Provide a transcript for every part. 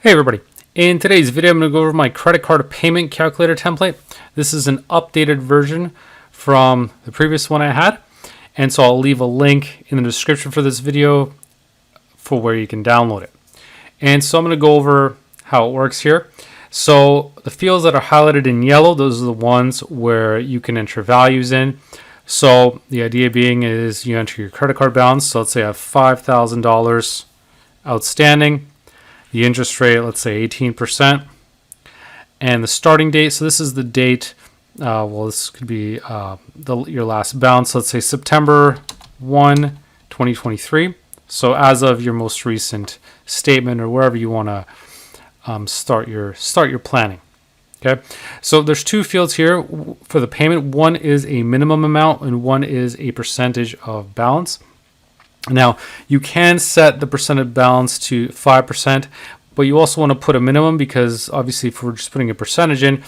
Hey everybody, in today's video I'm going to go over my credit card payment calculator template. This is an updated version from the previous one I had, and so I'll leave a link in the description for this video for where you can download it. And so I'm going to go over how it works here. So the fields that are highlighted in yellow, those are the ones where you can enter values in. So the idea being is you enter your credit card balance. So let's say I have $5,000 outstanding. The interest rate, let's say 18%, and the starting date. So this is the date. This could be your last balance. Let's say September 1, 2023. So as of your most recent statement or wherever you want to start your planning. Okay. So there's two fields here for the payment. One is a minimum amount and one is a percentage of balance. Now, you can set the percentage balance to 5%, but you also want to put a minimum because obviously if we're just putting a percentage in,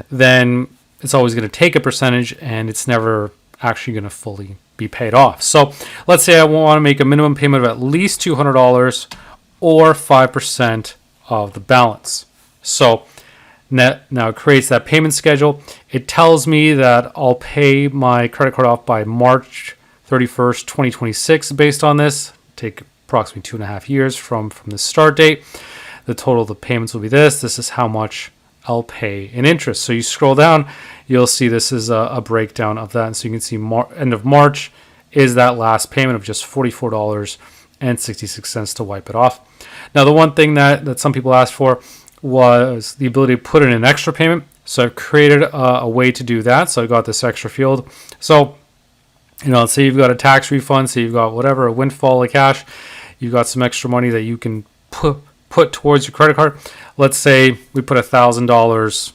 then it's always going to take a percentage and it's never actually going to fully be paid off. So let's say I want to make a minimum payment of at least $200 or 5% of the balance. So now it creates that payment schedule. It tells me that I'll pay my credit card off by March 31st, 2026 based on this. Take approximately 2.5 years from the start date. The total of the payments will be this. This is how much I'll pay in interest. So you scroll down, you'll see this is a breakdown of that. And so you can see end of March is that last payment of just $44.66 to wipe it off. Now, the one thing that some people asked for was the ability to put in an extra payment. So I've created a way to do that. So I got this extra field. So let's say you've got a tax refund, so you've got whatever, a windfall of cash, you've got some extra money that you can put towards your credit card. Let's say we put $1,000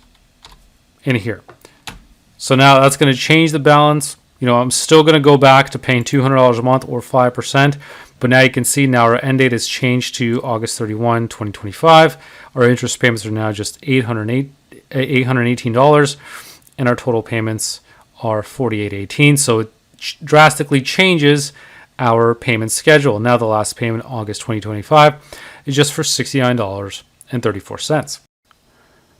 in here. So now that's going to change the balance. I'm still going to go back to paying $200 a month or 5%, but now you can see now our end date has changed to August 31, 2025. Our interest payments are now just $818, and our total payments are $48.18. So it drastically changes our payment schedule. Now the last payment, August 2025, is just for $69.34.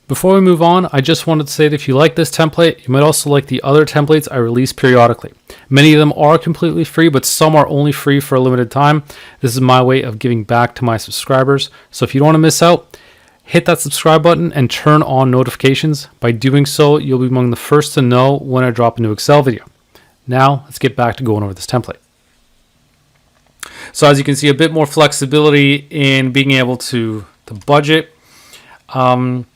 Before we move on, I just wanted to say that if you like this template, you might also like the other templates I release periodically. Many of them are completely free, but some are only free for a limited time. This is my way of giving back to my subscribers. So if you don't want to miss out, hit that subscribe button and turn on notifications. By doing so, you'll be among the first to know when I drop a new Excel video. Now, let's get back to going over this template. So as you can see, a bit more flexibility in being able to budget your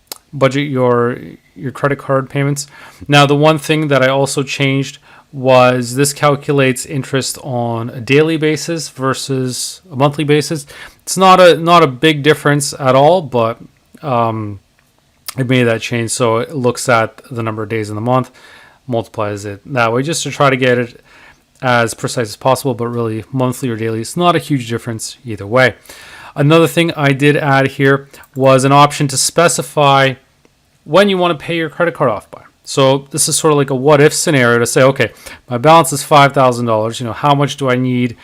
credit card payments. Now, the one thing that I also changed was this calculates interest on a daily basis versus a monthly basis. It's not a big difference at all, but it made that change. So it looks at the number of days in the month, multiplies it that way just to try to get it as precise as possible, but really monthly or daily, it's not a huge difference either way. Another thing I did add here was an option to specify when you want to pay your credit card off by. So this is sort of like a what if scenario to say, okay, my balance is $5,000. How much do I need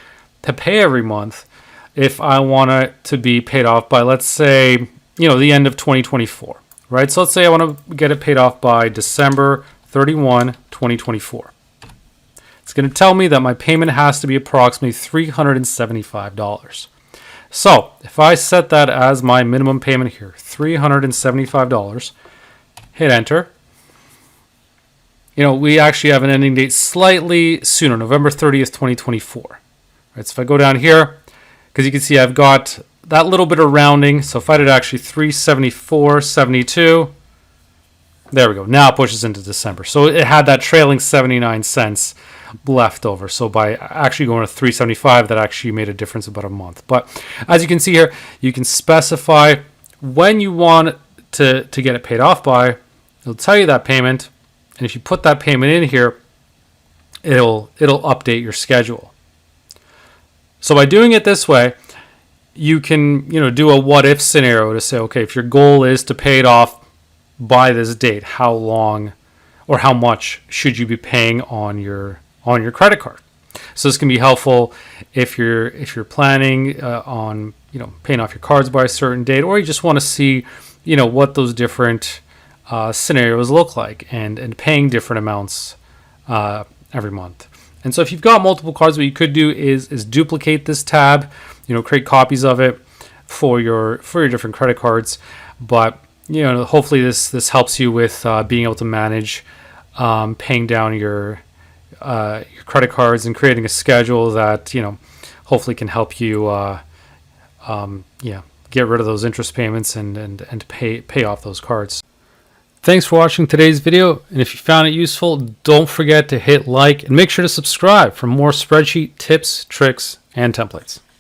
to pay every month if I want it to be paid off by, let's say, the end of 2024, right? So let's say I want to get it paid off by December 31, 2024. It's going to tell me that my payment has to be approximately $375. So if I set that as my minimum payment here, $375, hit enter. We actually have an ending date slightly sooner, November 30th, 2024. Right, so if I go down here, because you can see I've got that little bit of rounding. So if I did actually 374.72, there we go. Now it pushes into December. So it had that trailing 79 cents left over. So by actually going to 375, that actually made a difference about a month. But as you can see here, you can specify when you want to get it paid off by. It'll tell you that payment. And if you put that payment in here, it'll update your schedule. So by doing it this way, you can do a what if scenario to say, okay, if your goal is to pay it off by this date, how long or how much should you be paying on your credit card? So this can be helpful if you're planning on paying off your cards by a certain date, or you just want to see what those different scenarios look like, and paying different amounts every month. And so if you've got multiple cards, what you could do is duplicate this tab, create copies of it for your different credit cards. But hopefully this helps you with being able to manage paying down your credit cards and creating a schedule that hopefully can help you get rid of those interest payments and pay off those cards. Thanks for watching today's video, and if you found it useful, don't forget to hit like and make sure to subscribe for more spreadsheet tips, tricks, and templates.